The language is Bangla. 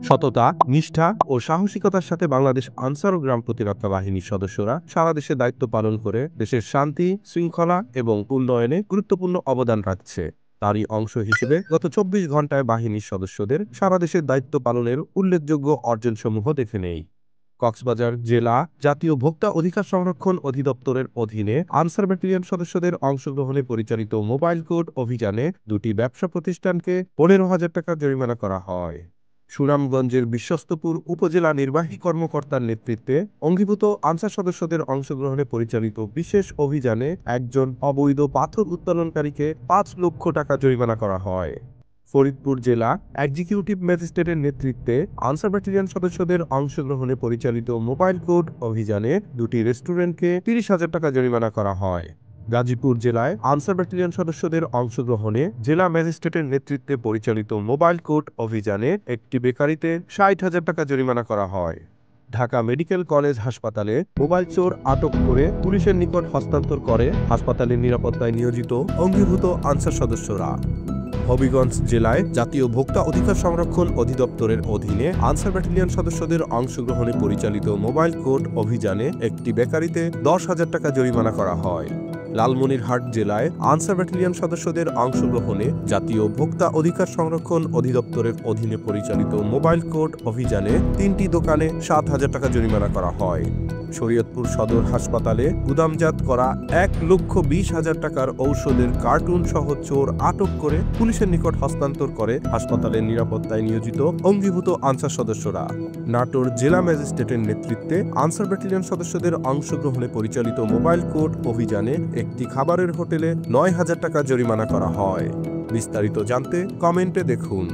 সততা, নিষ্ঠা ও সাহসিকতার সাথে বাংলাদেশ আনসার ও গ্রাম প্রতিরক্ষা বাহিনীর সদস্যরা সারা দেশে দায়িত্ব পালন করে দেশের শান্তি, শৃঙ্খলা এবং উন্নয়নে গুরুত্বপূর্ণ অবদান রাখছে। তারই অংশ হিসেবে গত ২৪ ঘন্টায় বাহিনীর সদস্যদের সারা দেশের দায়িত্ব পালনের উল্লেখযোগ্য অর্জনসমূহ দেখে নেই। কক্সবাজার জেলা জাতীয় ভোক্তা অধিকার সংরক্ষণ অধিদপ্তরের অধীনে আনসার ব্যাটালিয়ন সদস্যদের অংশগ্রহণে পরিচালিত মোবাইল কোর্ট অভিযানে দুটি ব্যবসা প্রতিষ্ঠানকে ১৫,০০০ টাকা জরিমানা করা হয়। সুনামগঞ্জের বিশ্বস্তপুর উপজেলা নির্বাহী কর্মকর্তার নেতৃত্বে অঙ্গীভূত আনসার সদস্যদের অংশগ্রহণে পরিচালিত বিশেষ অভিযানে একজন অবৈধ পাথর উত্তোলনকারীকে ৫ লক্ষ টাকা জরিমানা করা হয়। ফরিদপুর জেলা এক্সিকিউটিভ ম্যাজিস্ট্রেটের নেতৃত্বে আনসার ব্যাটালিয়ন সদস্যদের অংশগ্রহণে পরিচালিত মোবাইল কোর্ট অভিযানে দুটি রেস্টুরেন্টকে ৩০,০০০ টাকা জরিমানা করা হয়। গাজীপুর জেলায় আনসার ব্যাটালিয়ন সদস্যদের অংশগ্রহণে জেলা ম্যাজিস্ট্রেটের নেতৃত্বে পরিচালিত মোবাইল কোর্ট অভিযানে একটি বেকারিতে ৬০,০০০ টাকা জরিমানা করা হয়। ঢাকা মেডিকেল কলেজ হাসপাতালে মোবাইল চোর আটক করে পুলিশের নিকট হস্তান্তর করে হাসপাতালের নিরাপত্তায় নিয়োজিত অঙ্গীভূত আনসার সদস্যরা। হবিগঞ্জ জেলায় জাতীয় ভোক্তা অধিকার সংরক্ষণ অধিদপ্তরের অধীনে আনসার ব্যাটালিয়ন সদস্যদের অংশগ্রহণে পরিচালিত মোবাইল কোর্ট অভিযানে একটি বেকারিতে ১০,০০০ টাকা জরিমানা করা হয়। লালমনিরহাট জেলায় আনসার ব্যাটালিয়ন সদস্যদের অংশগ্রহণে জাতীয় ভোক্তা অধিকার সংরক্ষণ অধিদপ্তরের অধীনে পরিচালিত মোবাইল কোর্ট অভিযানে ৩টি দোকানে ৭,০০০ টাকা জরিমানা করা হয়। শরীয়তপুর সদর হাসপাতালে গুদামজাত করা ১,২০,০০০ টাকার ঔষধের কার্টুন সহ চোর আটক করে পুলিশের নিকট হস্তান্তর করে হাসপাতালের নিরাপত্তায় নিয়োজিত অঙ্গীভূত আনসার সদস্যরা। নাটোর জেলা ম্যাজিস্ট্রেটের নেতৃত্বে আনসার ব্যাটালিয়ন সদস্যদের অংশগ্রহণে পরিচালিত মোবাইল কোর্ট অভিযানে একটি খাবারের হোটেলে ৯,০০০ টাকা জরিমানা করা হয়। বিস্তারিত জানতে কমেন্টে দেখুন।